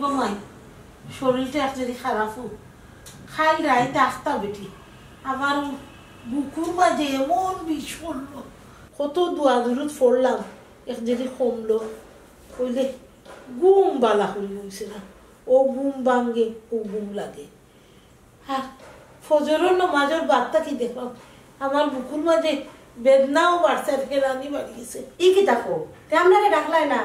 গমাই শরীরটা একচুয়ালি খারাপ খাই রাইতে আসতা বেটি আমার বুকুর মাঝে এমন বিষ পড়লো কত দোয়া দূরত পড়লাম একচুয়ালি কমলো কইলে ঘুম বালা করি হয়েছে না ও ঘুম ভাঙ্গে ও ঘুম লাগে আর ফজরের নামাজের বার্তা কি দেখলাম আমার বুকুর মাঝে বেদনাও বাড়ছে আর হেরানি বাড়িয়েছে ই কি দেখো তে আপনাকে ডাকলাই না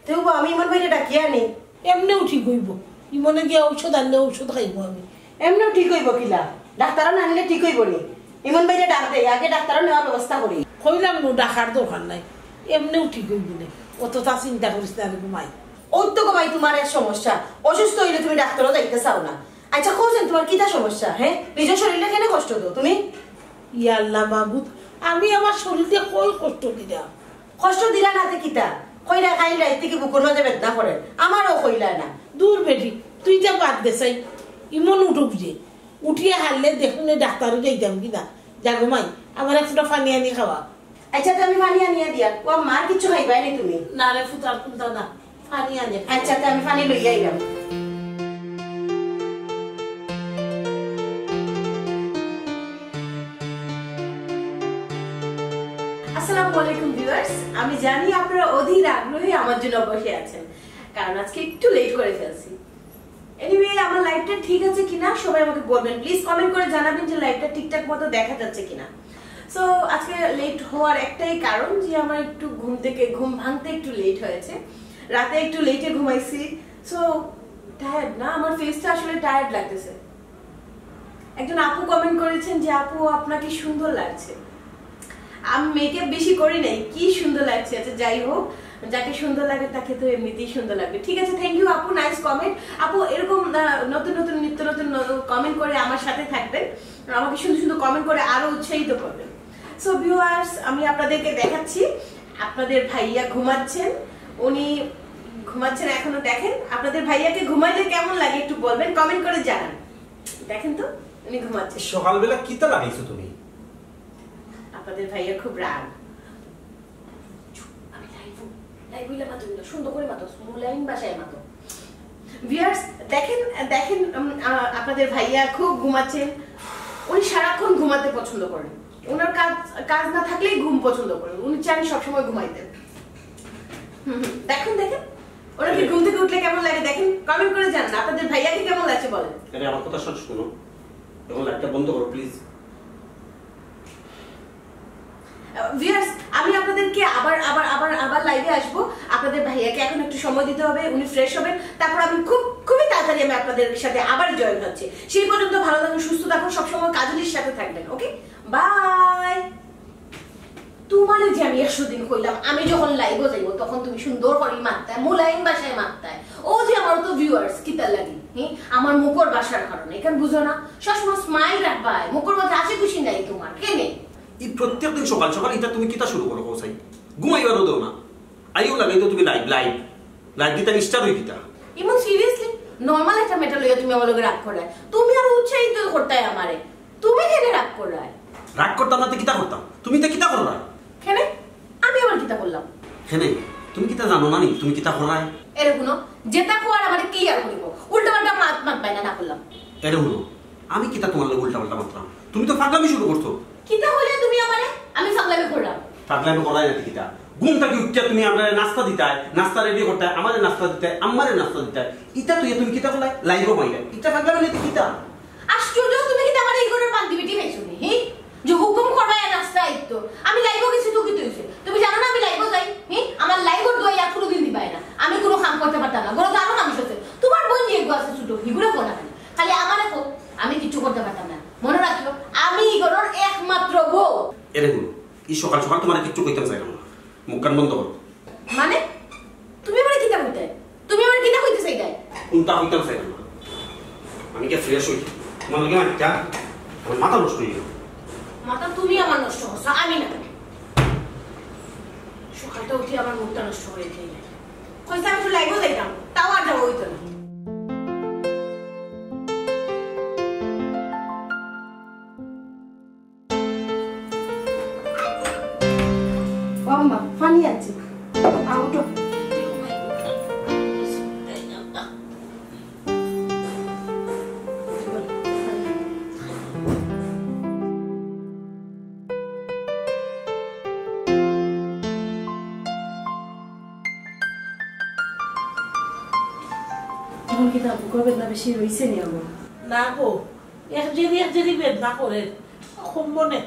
তেও আমি ইমন ভাইরে ডাকিয়া নেই এমনিও ঠিক হইব ইমনে গিয়ে ঔষধ আনলে ঔষধ খাইব আমি এমনিও ঠিক হইব কিলা ডাক্তারও না আনলে ঠিক হইব নি ইমন ভাইরে ডাক দেই আগে ডাক্তারও নেওয়ার ব্যবস্থা করি কইলাম নো ডাকার দরকার নাই এমনিও ঠিক হইব না অত তা চিন্তা করিস না রে ঘুমাই ওই তো গমাই তোমার এক সমস্যা অসুস্থ হইলে তুমি ডাক্তারও যাইতে চাও না আচ্ছা কোছেন তোমার কিটা সমস্যা হ্যাঁ নিজের শরীরটা কেন কষ্ট তো তুমি ইয়া আল্লাহ মাহবুব আমি আমার শরীরে কই কষ্ট দিলাম কষ্ট দিলা না তে কিটা কইরা খাই রাইতে কি বুকুর মাঝে বেদনা করে আমারও কইলা না দূর বেটি তুই যা বাদ দে চাই ইমন উঠুক যে উঠিয়ে হারলে দেখুন ডাক্তারও যাইতাম কিনা যা ঘুমাই আমার একটা পানি আনি খাওয়া আচ্ছা তো আমি পানি আনিয়া দিয়া ও মার কিছু খাইবাই না তুমি না রে ফুটার কুলতা না পানি আনি আচ্ছা তো আমি পানি লইয়া আইলাম আসসালামু আলাইকুম ভিউয়ার্স আমি জানি আপনারা অধীর আগ্রহে আমার জন্য বসে আছেন কারণ আজকে একটু লেট করে ফেলছি এনিওয়ে আমার লাইভটা ঠিক আছে কিনা সবাই আমাকে বলবেন প্লিজ কমেন্ট করে জানাবেন যে লাইভটা ঠিকঠাক মতো দেখা যাচ্ছে কিনা সো আজকে লেট হওয়ার একটাই কারণ যে আমার একটু ঘুম ভাঙতে একটু লেট হয়েছে রাতে একটু লেটে ঘুমাইছি সো টায়ার্ড না আমার ফেসটা আসলে টায়ার্ড লাগতেছে একজন আপু কমেন্ট করেছেন যে আপু আপনাকে সুন্দর লাগছে আমি মেকআপ বেশি করি নাই কি সুন্দর লাগছে আচ্ছা যাই হোক যাকে সুন্দর লাগে তাকে তো এমনিতেই সুন্দর লাগবে ঠিক আছে থ্যাংক ইউ আপু নাইস কমেন্ট আপু এরকম নতুন নতুন নিত্য নতুন কমেন্ট করে আমার সাথে থাকবেন আমাকে সুন্দর সুন্দর কমেন্ট করে আরো উৎসাহিত করবেন সো ভিউয়ার্স আমি আপনাদেরকে দেখাচ্ছি আপনাদের ভাইয়া ঘুমাচ্ছেন উনি ঘুমাচ্ছেন এখনো দেখেন আপনাদের ভাইয়াকে ঘুমাইলে কেমন লাগে একটু বলবেন কমেন্ট করে জানান দেখেন তো উনি ঘুমাচ্ছেন সকালবেলা কিতা লাগাইছো তুমি আপনাদের ভাইয়া খুব রাগ সুন্দর করে মাতো মুলায়ম বাসায় মাতো ভিউয়ার্স দেখেন দেখেন আপনাদের ভাইয়া খুব ঘুমাচ্ছেন উনি সারাক্ষণ ঘুমাতে পছন্দ করেন ওনার কাজ না থাকলেই ঘুম পছন্দ করেন উনি চান সবসময় ঘুমাইতেন দেখেন দেখেন ওনাকে ঘুম থেকে উঠলে কেমন লাগে দেখেন কমেন্ট করে জানান আপনাদের ভাইয়াকে কেমন লাগছে বলেন আরে আমার কথা শুনো এখন লাইটটা বন্ধ করো প্লিজ ভিউয়ার্স আমি আপনাদেরকে আবার আবার আবার আবার লাইভে আসব আপনাদের ভাইয়াকে এখন একটু সময় দিতে হবে উনি ফ্রেশ হবেন তারপর আমি খুবই তাড়াতাড়ি আমি আপনাদের সাথে আবার জয়েন হচ্ছি সেই পর্যন্ত ভালো থাকুন সুস্থ থাকুন সবসময় কাজলির সাথে থাকবেন ওকে বাই তোমার যে আমি 100 দিন কইলাম আমি যখন লাইভে যাইব তখন তুমি সুন্দর করে মারতায় মুলায়ম ভাষায় মারতায় ও যে আমার তো ভিউয়ার্স কিতা লাগি হ্যাঁ আমার মুখর ভাষার কারণে এখন বুঝো না সবসময় স্মাইল রাখবাই মুখর মধ্যে হাসি খুশি নাই তোমার কেনে এই প্রত্যেকদিন সকাল সকাল এটা তুমি কিতা শুরু করো কোসাই ঘুমাইবারও দাও না আইও লাগাই তো তুমি লাইভ দিতা স্টার্ট হই কিতা ইমন সিরিয়াসলি নরমাল একটা মেটাল লইয়া তুমি আমার লগে রাগ করায় তুমি আর উৎসাহিত করতাই আমারে তুমি কেনে রাগ করায় রাগ করতাম না তো কিতা করতাম তুমি তো কিতা কররা কেনে আমি আবার কিতা করলাম কেনে তুমি কিতা জানো না নি তুমি কিতা করায় এরে শুনো যেটা কোয়ার আমারে ক্লিয়ার করিব উল্টা পাল্টা মাত বাইনা না করলাম এরে শুনো আমি কিতা তোমার লগে উল্টা পাল্টা মাত্রাম তুমি তো ফাগলামি শুরু করছো কিতা হইলে তুমি আমারে আমি ফাগলামি করলাম ফাগলামি করাই না কিতা ঘুম থেকে উঠতে তুমি আমরা নাস্তা দিতাই নাস্তা রেডি করতে আমাদের নাস্তা দিতাই আমারে নাস্তা দিতাই ইটা তুই তুমি কিতা করলাই লাইভও মাইলা ইটা ফাগলামি না কিতা আশ্চর্য তুমি কিতা আমারে এই ঘরের বান্দিবিটি খাইছো নি হি যে হুকুম করবাই নাস্তা আইতো আমি লাইভও কিছু তো কি হইছে তুমি জানো না আমি লাইভও যাই হি আমার লাইভও দই আর পুরো দিন দিবাই না আমি কোনো কাম করতে পারতাম না গরো জানো মানুষ আছে তোমার বোন যে আছে ছোট হিগুলো কোনা খালি আমারে কো আমি কিছু করতে পারতাম না মনে রাখিও আমি ঘরের একমাত্র বউ এরে গুলো এই সকাল সকাল তোমার কিছু কইতাম চাই না মুখ কান বন্ধ করো মানে তুমি আমারে কিতা কইতে তুমি আমারে কিতা কইতে চাই গায় কোনটা কইতাম চাই না আমি কি ফ্রেশ হই তোমার লাগে মাথা আমার মাথা নষ্ট হই মাথা তুমি আমার নষ্ট করছো আমি না সকালটা উঠে আমার মুখটা নষ্ট হয়ে যায় কইতে আমি তো লাইভও যাইতাম তাও আর যাবো হইতো না বাবা ফানি আছে আউটো কিতা বুকের বেদনা বেশি রইছে নি আমার? না গো এক জেরি বেদনা করে কমবনে।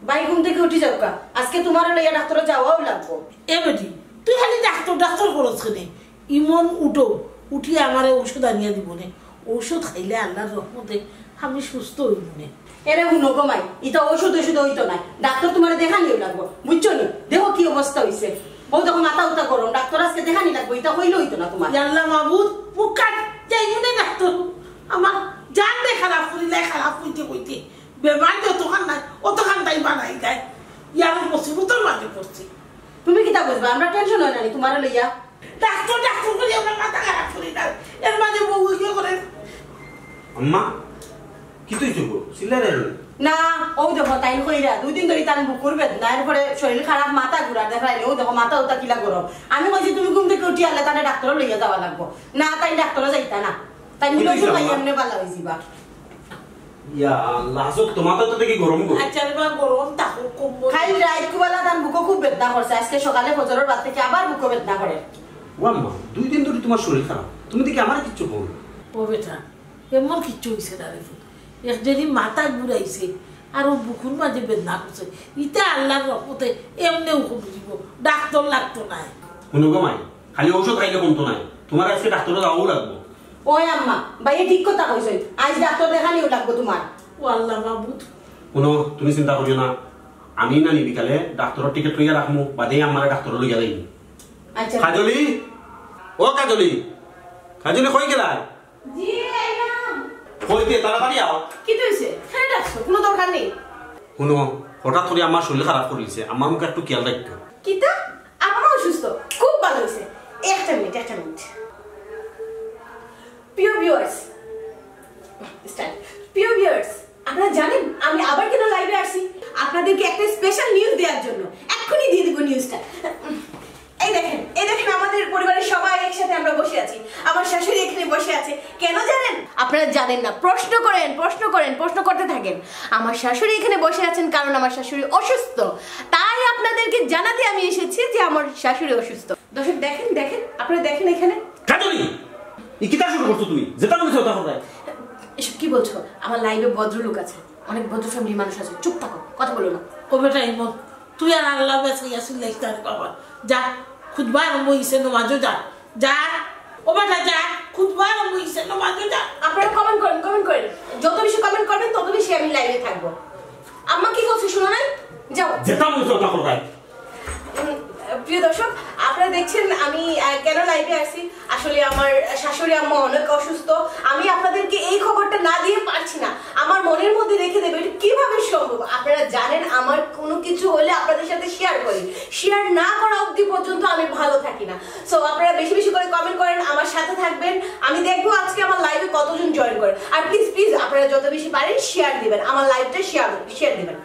বাই ঘুম থেকে উঠি যাও কা, আজকে তোমার লইয়া ডাক্তারে যাওয়াও লাগবো। এ বেটি তুই খালি ডাক্তার করছ কেনে? ইমন উঠো উঠি আমারে ওষুধ আনিয়া দিব নে। ওষুধ খাইলে আল্লাহর রহমতে আমি সুস্থ হইব নে। এরে হুনো গমাই, ইটা ওষুধ হইতো না, ডাক্তার তোমার দেখানিও লাগবো, বুঝছো নি? দেখো কি অবস্থা হইছে, বউ তখন মাথা উঠা করো, ডাক্তার আজকে দেখানি লাগবো, এটা হইলে হইতো না তোমার। আল্লাহ মাহবুদ মুখ কাট যাইব নে ডাক্তার। আমার জান দে খারাপ করিলে খারাপ হইতে হইতে বেমার যতখান নাই অতখান তাই বানাই যায়। ইয়ার মুসিবতের মাঝে পড়ছি। তুমি কিতা বুঝবা, আমরা টেনশন হয় না তোমার লইয়া। ডাক্তার করে আমরা মাথা খারাপ করি না, এর মাঝে বউ ইয়ে করে। আম্মা কি তুই চুপ সিলারে না ও দেখো তাই কইরা 2 দিন ধরে তার বুক করবে না, এরপরে শরীর খারাপ, মাথা ঘুরা দেখাইলে ও দেখো মাথা উতা কিলা গরম। আমি কইছি তুমি ঘুম থেকে উঠি আলে তাহলে ডাক্তার লইয়া যাওয়া লাগবো না, তাই ডাক্তার যাইতা না, তাই নিলো ভাই এমনি ভালো হইছিবা। ইয়া আল্লাহ হাসত তোমার তো দেখি গরম গো। আচ্ছা রে বা গরম তাকো কমবো। খাই রাত কুবালা তার বুক খুব বেদনা করছে, আজকে সকালে ফজরের বাদ থেকে আবার বুক বেদনা করে। ও আম্মা 2 দিন ধরে তোমার শরীর খারাপ, তুমি দেখি আমার কিচ্ছু বল। ও বেটা এমন কিচ্ছু হইছে না রে, একজনই মাথা ঘুরাইছে আর ও বুকুর মাঝে বেদনা করছে। ইটা আল্লাহর রহমতে এমনি বুঝিব, ডাক্তার লাগতো না। শুনো গো মাই, খালি ঔষধ খাইলে কমতো নাই, তোমার আজকে ডাক্তারে যাওয়াও লাগবো। ওই আম্মা ভাইয়ে ঠিক কথা কইছে, আজ ডাক্তার দেখানিও লাগবো তোমার। ও আল্লাহ মাহবুদ শুনো তুমি চিন্তা করিও না, আমি না নি বিকালে ডাক্তারের টিকিট লইয়া রাখমু, বাদে আমার ডাক্তার লইয়া যাইনি। আচ্ছা কাজলি ও কাজলি, কাজলি কই গেলা? জি আইলাম। কই দিয়ে তাড়াতাড়ি আও। কি হইছে? হ্যাঁ ডাকছো, কোনো দরকার নেই। শুনো হঠাৎ করে আমার শরীর খারাপ করেছে, আমার মুখে একটু খেয়াল রাখো। কিতা? আমারও অসুস্থ, খুব ভালো হইছে। একটা মিনিট প্রিয় ভিউয়ার্স, প্রিয় ভিউয়ার্স, আপনারা জানেন আমি আবার কেন লাইভে আসছি? আপনাদেরকে একটা স্পেশাল নিউজ দেওয়ার জন্য। এক্ষুনি দিয়ে দিব নিউজটা। এই দেখেন আমাদের পরিবারের সবাই একসাথে আমরা বসে আছি, আমার শাশুড়ি এখানে বসে আছে। কেন জানেন? আপনারা জানেন না, প্রশ্ন করতে থাকেন। আমার শাশুড়ি এখানে বসে আছেন কারণ আমার শাশুড়ি অসুস্থ, তাই আপনাদেরকে জানাতে আমি এসেছি যে আমার শাশুড়ি অসুস্থ। দর্শক দেখেন আপনারা দেখেন এখানে। কাজলি এই কিটা শুরু করছো তুমি? যেটা বলেছো ওটা করবে। এসব কি বলছো? আমার লাইভে ভদ্রলোক আছে, অনেক ভদ্র ফ্যামিলির মানুষ আছে, চুপ থাকো, কথা বলো না। ও বেটা ইমন তুই আর আল্লাহ বেঁচে আসিস লাইতার বাবা, যা খুদবা আরম্ভ হইছে নমাজও যা ও বেটা যা খুদবা আরম্ভ হইছে নমাজও যা। আপনারা কমেন্ট করেন, যত বেশি কমেন্ট করবেন তত বেশি আমি লাইভে থাকবো। আম্মা কি বলছে শোনো নাই? যাও যেটা বলেছো ওটা করবে। প্রিয় দর্শক, আপনারা দেখছেন আমি কেন লাইভে আসছি। আসলে আমার শাশুড়ি আম্মা অনেক অসুস্থ, আমি আপনাদেরকে এই খবরটা না দিয়ে পারছি না, আমার মনের মধ্যে রেখে দেবে, এটা কিভাবে সম্ভব? আপনারা জানেন আমার কোনো কিছু হলে আপনাদের সাথে শেয়ার করি, শেয়ার না করা অবধি পর্যন্ত আমি ভালো থাকি না। সো আপনারা বেশি বেশি করে কমেন্ট করেন, আমার সাথে থাকবেন, আমি দেখবো আজকে আমার লাইভে কতজন জয়েন করেন। আর প্লিজ আপনারা যত বেশি পারেন শেয়ার দিবেন, আমার লাইভটা শেয়ার দিবেন।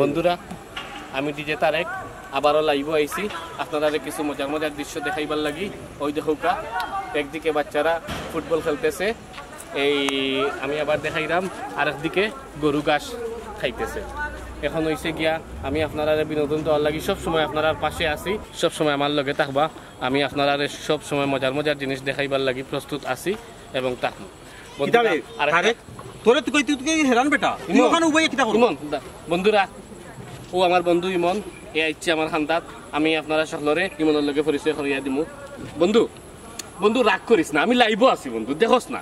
বন্ধুরা, আমি ডিজে তারেক আবারও লাইভ আইছি আপনারা কিছু মজার দৃশ্য দেখাইবার লাগি। ওই দেখুকা একদিকে বাচ্চারা ফুটবল খেলতেছে, এই আমি আবার দেখাইলাম, আর একদিকে গরু ঘাস খাইতেছে। এখন হইছে গিয়া আমি আপনারা বিনোদন দেওয়ার লাগি সবসময় আপনার পাশে আছি, সবসময় আমার লগে থাকবা। আমি আপনারা সবসময় মজার জিনিস দেখাইবার লাগি প্রস্তুত আছি এবং থাকবো। বন্ধুরা, ও আমার বন্ধু ইমন, এ আইছে আমার খান্দাত। আমি আপনারা সকলরে ইমনের লগে পরিচয় করিয়া দিমু। বন্ধু রাগ করিস না, আমি লাইভও আছি বন্ধু, দেখোস না?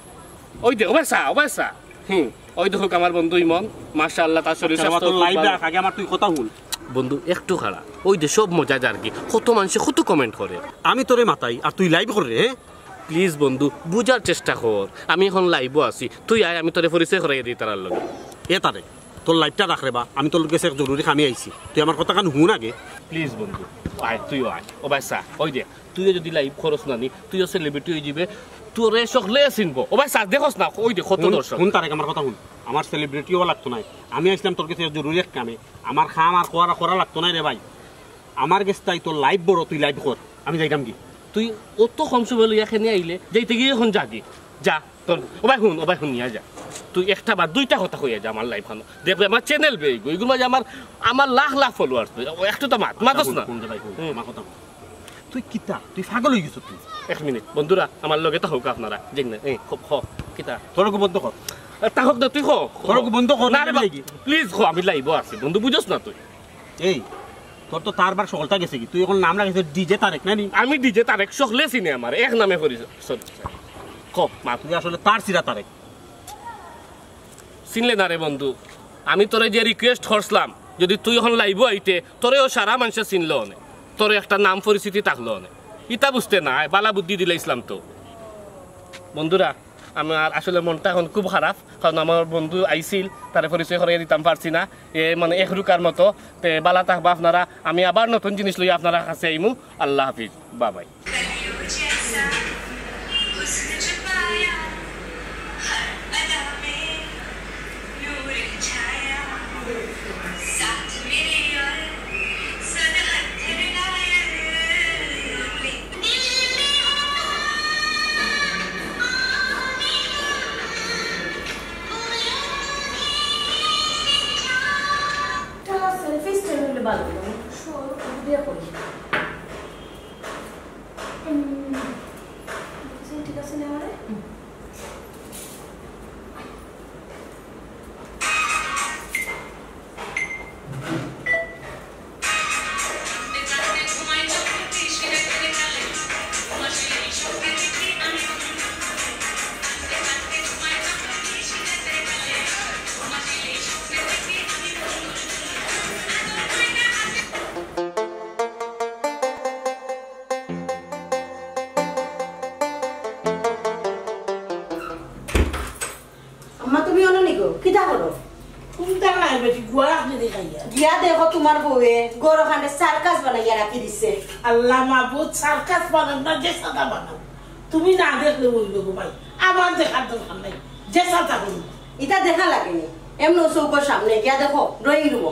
ওই দেখ ওবাইসা ওই দেখুক আমার বন্ধু ইমন, মাশাআল্লাহ তার শরীর স্বাস্থ্য লাইভ রাখ। আগে আমার তুই কথা বল বন্ধু, একটু খাড়া। ওই যে সব মজা আর কি, কত মানুষে কত কমেন্ট করে, আমি তোরে মাতাই আর তুই লাইভ করে। প্লিজ বন্ধু বুঝার চেষ্টা কর, আমি এখন লাইভও আছি, তুই আয়, আমি তোরে পরিচয় করাইয়া দিই তার লগে। এ তারে তোর লাইভটা রাখ রে বা, আমি তোর কাছে জরুরি কামে আইছি, তুই আমার কথা কান হুন আগে। প্লিজ বন্ধু আয়, তুইও আয়। ও ভাই চা, ওই দে তুইও যদি লাইভ খরচ না নি, তুইও সেলিব্রিটি হয়ে যাবে, তোরে সকলে চিনবো। ও ভাই চা দেখোস না, ওই দে কত দর্শক। হুন তারেক আমার কথা হুন, আমার সেলিব্রিটিও লাগতো নাই, আমি আসলাম তোর কাছে জরুরি এক কামে, আমার খাম আর করা লাগতো নাই রে ভাই। আমার কাছে তাই তোর লাইভ বড়, তুই লাইভ কর, আমি যাইতাম কি। তুই অত কম সময় লইয়া খেনে আইলে যাইতে গিয়ে এখন যাগি যা তোর। ও ভাই শুন নিয়ে যা, তুই একটা বা দুইটা কথা কইয়া যা আমার লাইফ খানো দেখবে, আমার চ্যানেল বেয়ে এগুলো মাঝে আমার লাখ ফলোয়ার, তুই একটা তো মাতস না। তুই কিতা তুই পাগল হয়ে গেছ তুই 1 মিনিট বন্ধুরা আমার লগে তা হোক আপনারা যেন এই খুব খ কিতা তোরকে বন্ধ কর তা হোক না তুই খ তোরকে বন্ধ কর না রে প্লিজ খ আমি লাইব আছি বন্ধু বুঝছ না তুই এই তোর তো তারবার সকলটা গেছে কি তুই এখন নাম লাগাইছ ডিজে তারেক না নি আমি ডিজে তারেক সকলে চিনে আমার এক নামে করি খ মা তুই আসলে তার সিরা তারেক চিনলে না রে বন্ধু আমি তোরে যে রিকোয়েস্ট করছিলাম যদি তুই এখন লাইব আইতে তোরেও সারা মানুষে চিনলো অনেক তোর একটা নাম পরিচিতি থাকলো অনেক ইটা বুঝতে না বালা বুদ্ধি দিলে ইসলাম তো বন্ধুরা আমার আসলে মনটা এখন খুব খারাপ কারণ আমার বন্ধু আইছিল তারে পরিচয় করে দিতাম পারছি না মানে একরুকার মতো বালা থাকবা আপনারা আমি আবার নতুন জিনিস লই আপনারা কাছে আইমু আল্লাহ হাফিজ বাবাই ঠিক আছে না মানে কিতা করো কোনটা নাই বেটি গোয়া আপনি দেখাইয়া গিয়া দেখো তোমার বউয়ে গরো খানে সার্কাস বানাইয়া রাখি দিছে আল্লাহ মাহবুব সার্কাস বানাও না যে সাদা বানাও তুমি না দেখলে বলবে গো ভাই আমার দেখার দরকার নাই যে সাদা করো এটা দেখা লাগেনি এমন চৌকোর সামনে গিয়া দেখো ড্রয়িং রুম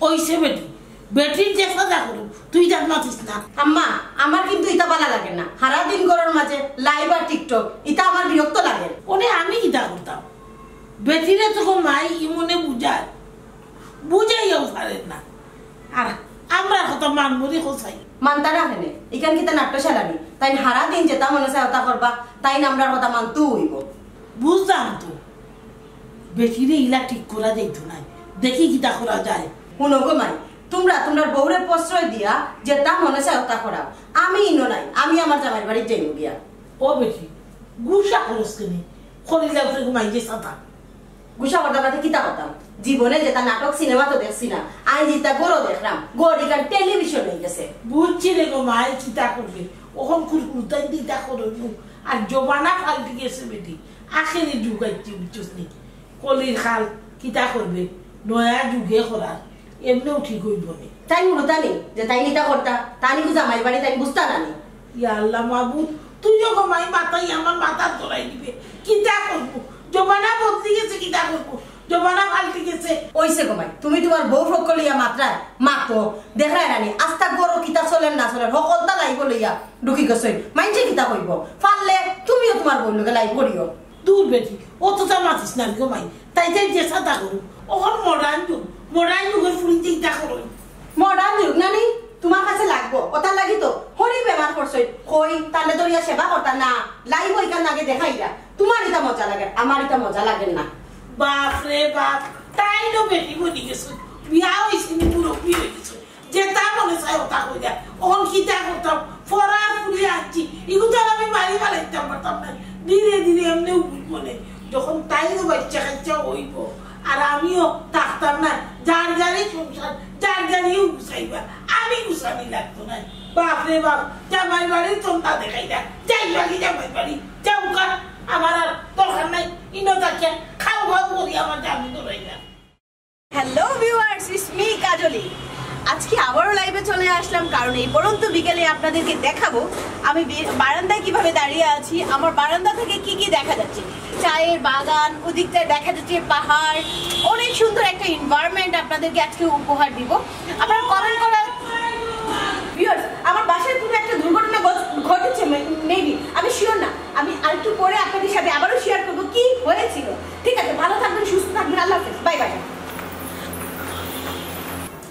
ওইসে বেটি বেটির যে সাদা করো তুই জান মাতিস না আম্মা আমার কিন্তু এটা ভালো লাগে না সারা দিন গরোর মাঝে লাইভ আর টিকটক এটা আমার বিরক্ত লাগে ওরে আমি কিতা করতাম বেটিরে তখন মাই ইমনে বুঝাইয়াও পারেন না আর আমরা কত মানমরি কোথায় মানতা না হেনে এখান কিতা নাট্যশালানি তাই সারা দিন যেটা মনে চায় ওটা করবা তাই নামরার কথা মানতু হইব বুঝতাম তো বেটিরে ইলা ঠিক করা যাইতো না দেখি কিতা করা যায় শুনো গো মাই তোমরা তোমার বউরে প্রশ্রয় দিয়া যেটা মনে চায় ওটা করা আমি ইনো নাই আমি আমার জামাইয়ের বাড়ি যাইব গিয়া ও বেটি গুসা খরচ কিনে খরিলা উপরে ঘুমাই যে সাদা গুসা করতাম না কিতা করতাম জীবনে যেটা নাটক সিনেমা তো দেখছি না আমি যেটা গরো দেখলাম গরিকার টেলিভিশন হয়ে গেছে বুঝছি রে গো মায় চিতা করবে ওখান কুরকুরতাই দিতা করব আর জবানা ফালটি গেছে বেটি আখেরি যুগাইছি বুঝছিস নি কলির খাল কিতা করবে নয়া যুগে করার এমনিও ঠিক হইব নি তাই মুরতানি যে তাই নিতা করতা তানি গো জামাইয়ের বাড়ি তাই বুঝতা না নি ইয়া আল্লাহ মাহবুব তুই যখন মাই মাথায় আমার মাথা ধরাই দিবে কিতা করবো জবানা বদলি গেছে কিতা করবো জবানা পাল্টি গেছে ওইসে গোমাই তুমি তোমার বউ ফক লইয়া মাত্রায় মাতো দেখায় রানি আস্তা গরো কিতা চলেন না চলেন সকলটা লাইব লইয়া ঢুকি গেছে মাইনছে কিতা কইব পারলে তুমিও তোমার বউ লগে লাইব করিও দূর বেটি অতটা মাতিস না গোমাই তাই তাই যে সাদা করু ওখান মডার্ন যুগের ফুলি চিন্তা করো মডার্ন যুগ নানি তোমার কাছে লাগবো ওটা লাগি তো হরি বেমার করছে কই তাহলে দরিয়া সেবা করতা না লাইব এখান আগে দেখাইরা তোমার এটা মজা লাগে আমার এটা মজা লাগে না বাপ রে বাপ তাই তো বেটি বলি গেছো বিয়া হয়েছে নি পুরো বিয়ে হয়ে গেছো যেটা মনে চাই ওটা কইরা ওখান কিতা করতাম ফরা ফুলি আনছি এগুলো আমি বাড়ি বাড়াইতাম পারতাম না ধীরে ধীরে এমনি বুঝবো না যখন তাইরও বাচ্চা কাচ্চা হইব আর আমিও থাকতাম না যার যারই সংসার যার যারিও গুছাইবা আমি গুছানি লাগতো না বাপ রে বাপ জামাই বাড়ির তোমরা দেখাই না যাই বাকি জামাই বাড়ি যাও কার আমার আর দরকার নাই ইনো থাকে খাও খাও করি আমার জামি ধরাই না হ্যালো ভিউয়ার্স ইটস মি কাজলি আজকে আবারও লাইভে চলে আসলাম কারণ এই পরন্ত বিকেলে আপনাদেরকে দেখাবো আমি বারান্দায় কিভাবে দাঁড়িয়ে আছি আমার বারান্দা থেকে কি কি দেখা যাচ্ছে চায়ের বাগান ওদিকটায় দেখা যাচ্ছে পাহাড় অনেক সুন্দর একটা এনভায়রনমেন্ট আপনাদেরকে আজকে উপহার দিব আপনারা কমেন্ট করার ভিউয়ার্স আমার বাসায় কোনো একটা দুর্ঘটনা ঘটেছে মেবি আমি শিওর না আমি আরেকটু পরে আপনাদের সাথে আবারও শেয়ার করবো কি হয়েছিল ঠিক আছে ভালো থাকবেন সুস্থ থাকবেন আল্লাহ হাফেজ বাই বাই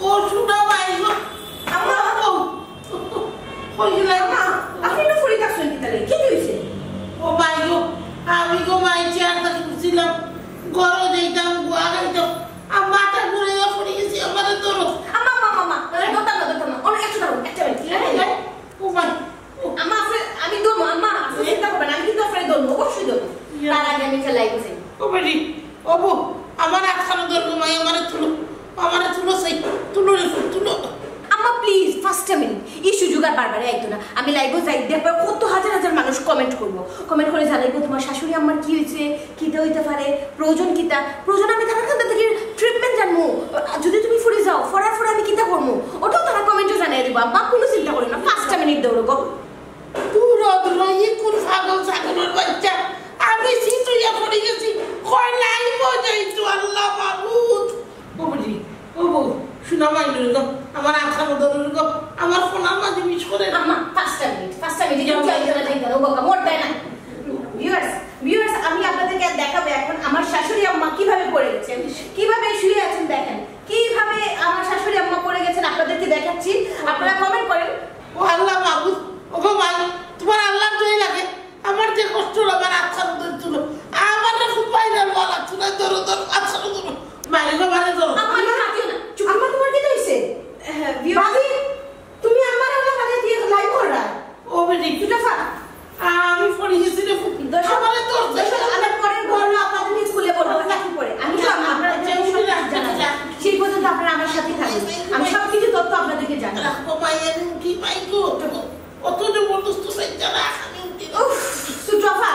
ও শুনো ভাই গো আমার বউ কইলা গোয়ারও যাইতাম গোয়া খাইতাম মাথা ঘুরে পড়ে গেছি আমার ধরো আম্মা দোতা না অনেক একটু দাও একটা মিনিট ও ভাই আম্মা আমি দমো আম্মা আপনি চিন্তা করবেন আমি কিন্তু আপনার দমো অবশ্যই দমো তার আগে আমি খেলাই বসে ও বেটি ও বউ আমার আখানো ধরবো মাই আমার তুলো সেই তুলো রে তুলো আম্মা প্লিজ ফার্স্ট মিনিট এই সুযোগ আর বারবার আইতো না আমি লাইভে যাই দেখবো কত হাজার মানুষ কমেন্ট করে জানাইবো তোমার শাশুড়ি আম্মার কি হয়েছে কিটা হইতে পারে প্রয়োজন আমি তার কাছ থেকে ট্রিটমেন্ট জানবো যদি তুমি ফুরে যাও ফরার আমি কিটা করবো ওটাও তারা কমেন্টে জানাই দেবো আম্মা কোনো চিন্তা করো না ফার্স্ট মিনিট দৌড়ো গো পুরো রয়ে কোন ছাগলের বাচ্চা আমি সিতুইয়া পড়ে গেছি কই লাইব যাইতো আল্লাহ মাবুদ ও বেটি ও বউ শোনা মাইলো আমার আখানো ধরো আমার ফোনার মাঝে মিস করে আম্মা ফার্স্ট মিনিট যেমন যাইতো না ও বাবা মোট দেয় না ভিউয়ার্স আমি আপনাদেরকে দেখাবো এখন আমার শাশুড়ি আম্মা কিভাবে পড়ে গেছেন কিভাবে শুয়ে আছেন দেখেন কিভাবে আমার শাশুড়ি আম্মা পড়ে গেছেন আপনাদেরকে দেখাচ্ছি আপনারা কমেন্ট করেন ও আল্লাহ মাবুদ ও গো ভাই তোমার আল্লাহ দই লাগে আমার যে কষ্ট হলো আমার আখানো ধরছিল আমার খুব বাইরের বলা তুলে ধরো আখানো ধরো মাইরে গো মারে ধরো আমার হাতিও না চুপ আমার তোমার কি হইছে ভিউয়ার্স তুমি আমার আল্লাহ কাছে দিয়ে লাইভ কররা ও বেটি দুটো ফা আমি পড়ে গেছি রে দর্শক আমারে তোর আমার পরের ঘটনা আপনাদের স্কুলে বলবো নাকি পরে আমি আপনারা যে জানা সেই পর্যন্ত আপনারা আমার সাথে থাকুন আমি সব কিছু তথ্য আপনাদেরকে জানাবো রাখো মাইয়ের উঠি পাইকো অত জবরদস্ত সাইজা রাখ আমি উঠি উফ সুটফা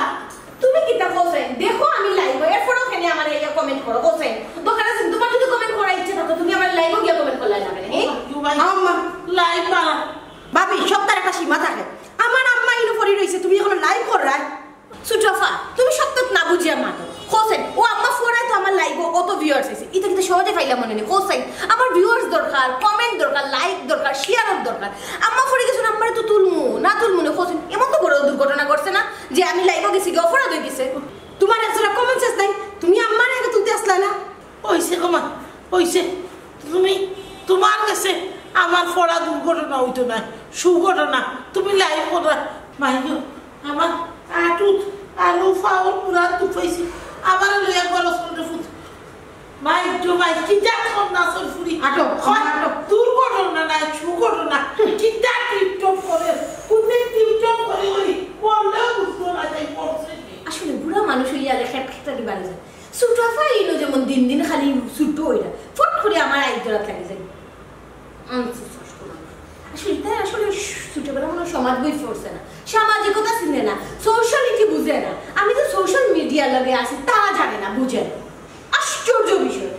তুমি কিটা বলছেন দেখো আমি লাইভ এরপরও কেন আমার এই কমেন্ট করো বলছেন দোকান আছে তোমার যদি কমেন্ট করার ইচ্ছা থাকে তুমি আমার লাইভে গিয়ে কমেন্ট করলে না কেন আম্মা লাইভ মারা ভাবি সপ্তাহের একটা সীমা থাকে আমার আম্মা ইনো পড়ি রইছে তুমি এখন লাইভ কররা সুটফা তুমি সত্য না বুঝিয়া মাতো হোসেন ও আম্মা ফোরাই তো আমার লাইভ অত ভিউয়ার্স আছে এটা কিন্তু সহজে পাইলাম মনে নেই হোসেন আমার ভিউয়ার্স দরকার কমেন্ট দরকার লাইক দরকার শেয়ার দরকার আম্মা ফোরে গেছে আমারে তো তুলমু না তুলমু না হোসেন এমন তো বড় দুর্ঘটনা করছে না যে আমি লাইভে গেছি কি অপরাধ হয়ে গেছে তোমার একজোড়া কমন সেন্স নাই তুমি আম্মার আগে তুলতে আসলা না ওইছে কমা ওইছে তুমি তোমার কাছে আমার ফড়া দুর্ঘটনা হইতো না সুঘটনা তুমি লাইভ করা মাইগো আমার আটুত আলু ফাওয়ার পুরা দুপাইছি আমার লইয়া গরস করে ফুট মাই তো মাই কিটা কোন না সর ফুরি আটো দুর্ঘটনা না সুঘটনা কিটা টিপটপ করে কোনে টিপটপ করে ওই বললে বুঝতো না তাই পড়ছে আসলে বুড়া মানুষ হইয়া লেখা ফ্যাক্টরি বাড়ি যায় সুটফা ইনো যেমন দিন খালি সুটো হইরা ফট করে আমার আইজরা লাগে যায় আসলে ছোটবেলা কোনো সমাজ বই পড়ছে না সামাজিকতা চিনে না সোশ্যালিটি বুঝে না আমি তো সোশ্যাল মিডিয়ার লগে আছি তা জানে না বুঝে না আশ্চর্য বিষয়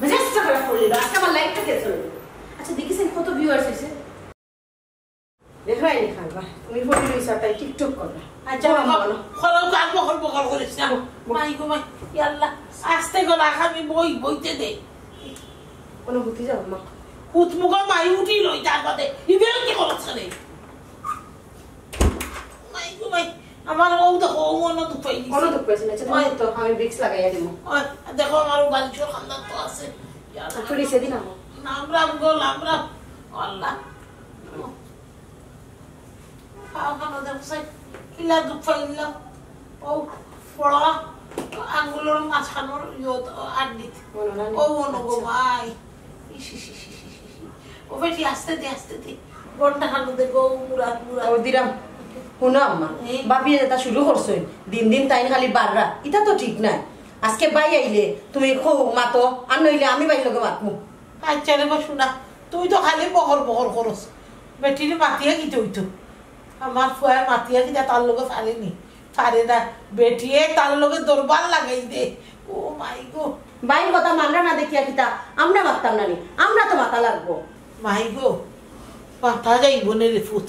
মেজাজটা খারাপ করলি আজকে আমার লাইফটা কে চলবে আচ্ছা দেখেছেন কত ভিউয়ার্স হয়েছে দেখো আইনি খাবা তুমি ফটো লইছা তাই টিকটক করবা আচ্ছা খরচ কাজ বকল করিস না মাইগো মাই ইয়াল্লাহ আস্তে গলা আমি বইতে দে কোনো বুদ্ধি যাও মা উৎমুখ মাই উঠি লই তার বাদে ইবেল কি করছ রে মাইগো মাই আমার ও দেখো মন তো পাই কোনো দুঃখ পেয়েছে না তোমার তো আমি ব্রিক্স লাগাইয়া দিব দেখো আমার বালিশের খান্দার তো আছে ছুরি সেদিন আমো নামরাম গো নামরাম আল্লাহ খাওয়ানো দেখছে কিলা দুঃখ পাইলা ও পড়া আঙ্গুলের মাঝখানোর ইয়ত আড্ডিত ও অনুগো ভাই ও বেশি আস্তে দে ঘন্টা খানো দে গো মুরাদ ও দিরাম শুনো আম্মা বাপি এটা শুরু করছো দিন তাই খালি বাররা এটা তো ঠিক নাই আজকে বাই আইলে তুমি খো মাতো আর নইলে আমি বাই লগে মাতমু আচ্ছা রে শোনা তুই তো খালি বকর করস বেটির মাতিয়া কি হইতো আমার ফুয়ার মাতিয়া কিটা তার লগে পারে না বেটিয়ে তার লগে দরবার লাগাই দে ও মাই গো বাইন কথা মানরা না দেখিয়া কিতা আমরা মারতাম না আমরা তো মাথা লাগবো মাই গো মাথা যাইব নে রে ফুট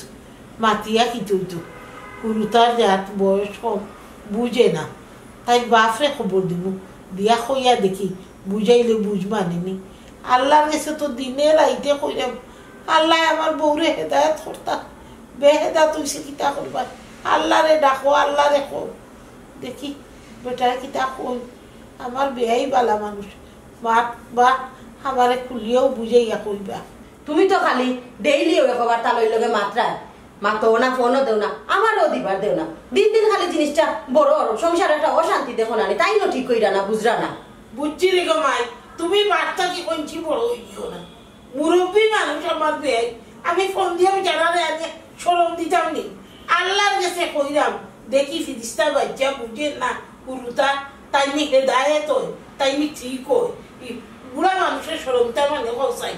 মাতিয়া কি হইতো গুরুতার জাত বয়স কম বুঝে না তাই বাপরে খবর দিব দিয়া কইয়া দেখি বুঝাইলে বুঝ মানেনি আল্লাহর কাছে তো দিনে রাইতে কইরাম আল্লাহ আমার বউরে হেদায়ত করতা বেহেদা তুই সে কিতা করবা আল্লাহরে ডাকো আল্লাহরে কো দেখি বেটারে কিতা কই আমার বেয়াই বালা মানুষ মাত বা আমারে খুলিয়েও বুঝাইয়া কইবা তুমি তো খালি ডেইলি ওই খবর তালই লগে মাত্রা মাতো না ফোনও দেও না আমারও দিবার দেও না দিন দিন খালি জিনিসটা বড় সংসার একটা অশান্তি দেখো না তাই না ঠিক কইরা না বুঝরা না বুঝছি রে গো মাই তুমি বাচ্চা কি কোনছি বড় হইও না মুরব্বী মানুষ আমার বেয়াই আমি ফোন দিয়ে জানালে আগে শরম দিতাম নি আল্লাহর কাছে কইরাম দেখি ফিরিস্তা বাচ্চা বুঝে না পুরুতা তাই নি হেদায়েত হয় তাই নি ঠিক হয় বুড়া মানুষের শরমটা মানে হসাই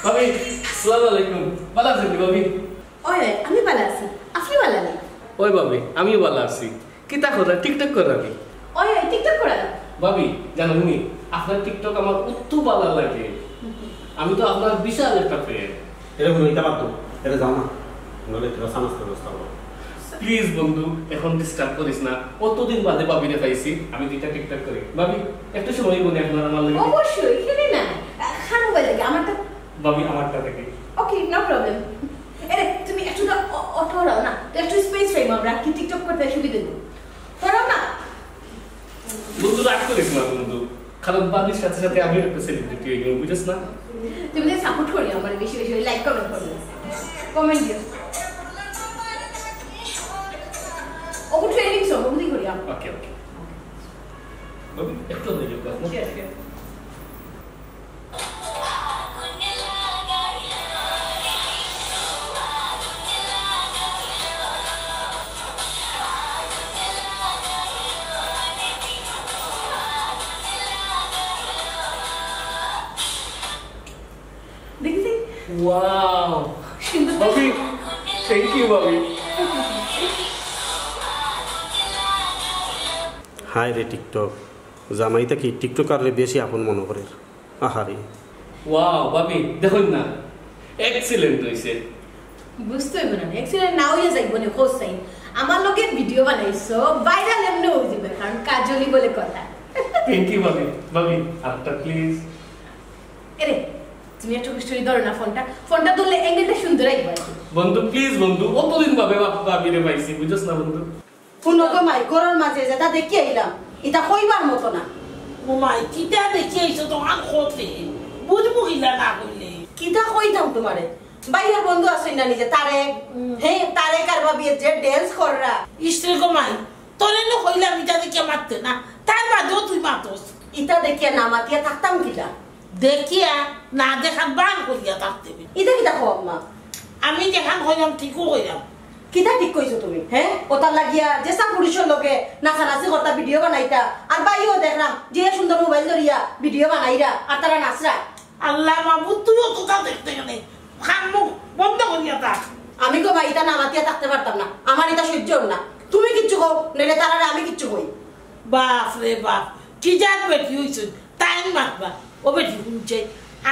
ভাবি আসসালামু আলাইকুম ভালো আছেন ভাবি ওই আমি ভালো আছি আপনি ভালো নেই ওই ভাবি আমিও ভালো আছি কিতা করা টিকটক করা কি ওই টিকটক করা ভাবি জানেন নি আপনার টিকটক আমার উত্তু ভালো লাগে আমি তো আপনার বিশাল একটা ফ্যান এরকম হইতে পারতো এটা যাও না নলে তোরা সমস্ত ব্যবস্থা করো প্লিজ বন্ধু এখন ডিস্টার্ব করিস না কতদিন বাদে ভাবিরে পাইছি আমি দুইটা টিকটক করি ভাবি একটু সময় বলি আপনার আমার লাগে অবশ্যই খেলে না খানো ভালো লাগে আমারটা ভাবি আমারটা থেকে ওকে নো প্রবলেম আরে তুমি একটু অটো রাও না একটু স্পেস ফ্রেম আমরা কি টিকটক করতে সুবিধা দেব করো না বন্ধু রাগ করিস না বন্ধু কারণ ভাবির সাথে সাথে আমি একটা সেলিব্রিটি হয়ে গেলাম বুঝছিস না তুমি যে সাপোর্ট করি আমার বেশি বেশি লাইক কমেন্ট করো কমেন্ট দিও ওকে ট্রেনিং সব বুঝি করি আমরা ওকে ওকে ভাবি একটু হয়ে যাবে দেখি ওয়াও সুন্দর ভাবি থ্যাংক ইউ ভাবি হাই রে টিকটক জামাইটা কি টিকটকাররে বেশি আপন মনে করে আহারে ওয়াও ভাবি দেখুন না এক্সিলেন্ট হইছে বুঝতে হবে না এক্সিলেন্ট না হয়ে যাইব না খোঁজ চাই আমার লগে ভিডিও বানাইছো ভাইরাল এমনি হয়ে যাবে কারণ কাজলি বলে কথা থ্যাংক ইউ ভাবি ভাবি আপটা প্লিজ এরে তুমি একটু স্টোরি ধরো না ফোনটা ধরলে অ্যাঙ্গেলটা সুন্দর আইবে বন্ধু প্লিজ বন্ধু কতদিন ভাবে ভাবিরে পাইছি বুঝছস না বন্ধু কোন মাই গরর মাঝে যেটা দেখি আইলাম এটা কইবার মতো না মাই কিটা দেখি আইছো তোমার খোঁজে বুঝবো কিনা না করলে কিটা কইতাম তোমারে বাইরের বন্ধু আছে না নিজে তারেক তারেক আর ভাবি যে ডান্স কররা ইস্ত্রি গো মাই তোরে নো কইলাম এটা দেখে মারতে না তার বাদেও তুই মাতস ইটা দেখিয়া না মাতিয়া থাকতাম কিটা দেখিয়া না দেখান বান করিয়া থাকতে ইটা কিটা খাও আম্মা আমি দেখান হইলাম ঠিকও হইলাম কিটা ঠিক কইছো তুমি ওটা লাগিয়া যেসা পুরুষের লগে নাচানাচি করতা ভিডিও বানাইতা আর বাইও দেখলাম যে সুন্দর মোবাইল ধরিয়া ভিডিও বানাইরা আর তারা নাচরা আল্লাহ মাহবুব তুইও কোথাও দেখতে গেলে খান মুখ বন্ধ করিয়া থাক আমি গো ভাই এটা না মাতিয়া থাকতে পারতাম না আমার এটা সহ্য না তুমি কিচ্ছু কও নইলে তারা আমি কিচ্ছু কই বাপ রে বাপ কি যাক বেটি হইছ তাই মাতবা ও বেটি শুনছে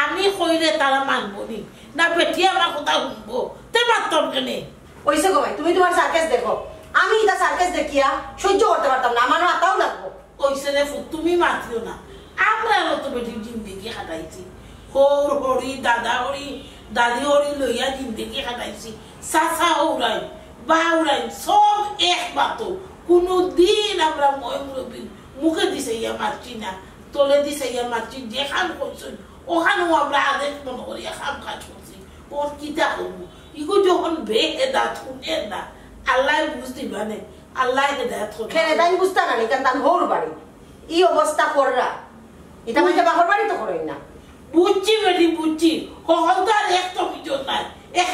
আমি কইলে তারা মানবো নি না বেটি আমার কথা শুনবো তে মাততাম কেনে ওইসে গো ভাই তুমি তোমার সার্কাস দেখো আমি এটা সার্কাস দেখিয়া সহ্য করতে পারতাম না আমার মাথাও লাগবো ওইসে রে তুমি মাতিও না আমরা তো বেটি জিন্দেগি কাটাইছি হর হরি দাদা হরি দাদি হরি লইয়া জিন্দেগি কাটাইছি চাচা হৌরাই বাউরাই সব এক বাতো কোনো দিন আমরা মই মুরব্বী মুখে দিছে ইয়া মারছি না তোলে দিছে ইয়া মারছি যেখান করছেন ওখানেও আমরা আদেশ মনে করি খাম কাজ করছি ওর কিতা করবো ইগো যখন বেহেদাত শুনে না আল্লাহ বুঝতে পারে আল্লাহ হেদায়ত করে খেলে তাই বুঝতা না কারণ তার হৌর বাড়ি ই অবস্থা কররা এটা মানে বাপর বাড়ি তো করই না বুঝছি বেটি বুঝছি কখন তো আর এক তো বিজন নাই এক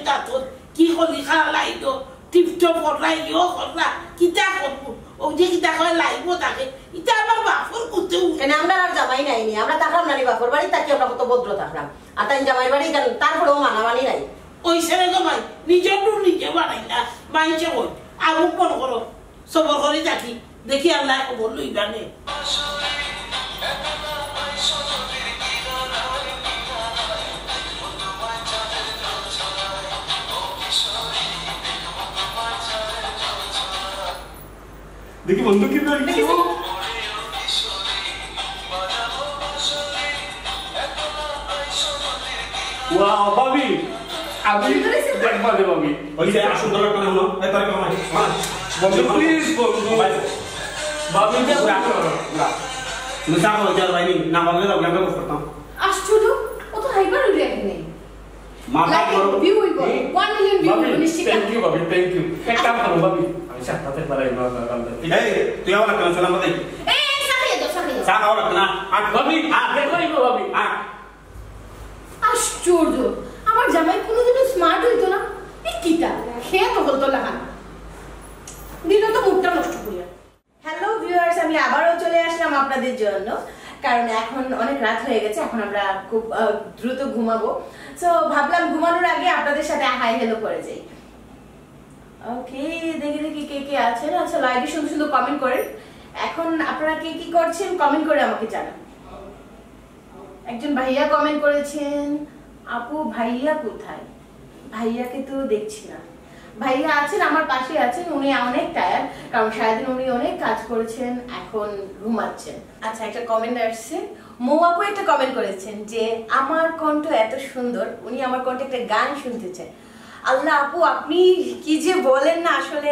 দাঁত কি করলি খারা লাইল টিপটপ করলা ইও করলা কিতা করবো ও যে কিতা করে লাইব তাকে এটা আমার বাপর করতেও এনে আমরা আর জামাই নাইনি আমরা থাকলাম নানি বাপর বাড়ি তাকে আমরা কত ভদ্র থাকলাম আর তাই জামাই বাড়ি তারপরেও মানামানি নাই ওই ছেলে জমাই নিজের ডুর নিজে বানাই না মাইছে কই আমুক মন করো সবর করে থাকি দেখি আল্লাহ খবর লইবানে দেখি বন্ধু কি দেখি ওয়াও ভাবি আমি দেখবা দেব আমি ওই যে আসুন দরকার কেন হলো এই তার কামাই বন্ধু প্লিজ বন্ধু বাবি যে তুমি যা বলো যার ভাই না বললে দাও আমরা করতাম আশ্চর্য কত হাইপার উঠে এখানে মাথা বড় ভিউ হইব 1 মিলিয়ন ভিউ হইব নিশ্চিত থ্যাংক ইউ বাবি থ্যাংক ইউ এক কাম করো বাবি আমি সাথে পারাই না এই তুই আবার কেন চলাম বাদাই এই সাথে দাও সাথে চা খাওয়া লাগবে না আর বাবি দেখলাইব বাবি আশ্চর্য আমার জামাই কোনোদিনও স্মার্ট হইতো না এই কিটা খেয়ে তো হতো লাগান দিল তো মুখটা নষ্ট করিয়া হ্যালো ভিউয়ার্স আমি আবারও চলে আসলাম আপনাদের জন্য কারণ এখন অনেক রাত হয়ে গেছে এখন আমরা খুব দ্রুত ঘুমাবো সো ভাবলাম ঘুমানোর আগে আপনাদের সাথে হাই হ্যালো করে যাই ওকে দেখি দেখি কে কে আছেন আচ্ছা লাইভে শুধু শুধু কমেন্ট করেন এখন আপনারা কে কি করছেন কমেন্ট করে আমাকে জানান একজন ভাইয়া কমেন্ট করেছেন আপু ভাইয়া কোথায় ভাইয়াকে তো দেখছি না ভাইয়া আছেন আমার পাশে আছেন উনি অনেক টায়ার্ড কারণ সারাদিন উনি অনেক কাজ করেছেন এখন ঘুমাচ্ছেন আচ্ছা একটা কমেন্ট আসছে মৌ আপু একটা কমেন্ট করেছেন যে আমার কণ্ঠ এত সুন্দর উনি আমার কণ্ঠে একটা গান শুনতে চান আল্লাহ আপু আপনি কি যে বলেন না আসলে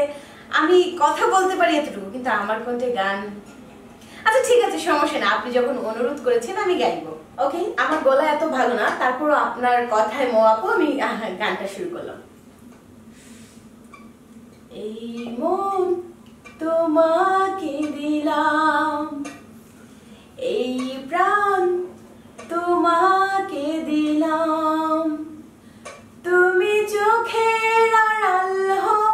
আমি কথা বলতে পারি এতটুকু কিন্তু আমার কণ্ঠে গান আচ্ছা ঠিক আছে সমস্যা না আপনি যখন অনুরোধ করেছেন আমি গাইবো ওকে আমার গলা এত ভালো না তারপরও আপনার কথায় মৌ আপু আমি গানটা শুরু করলাম এই মন তোমাকে দিলাম এই প্রাণ তোমাকে দিলাম তুমি চোখের আড়াল হও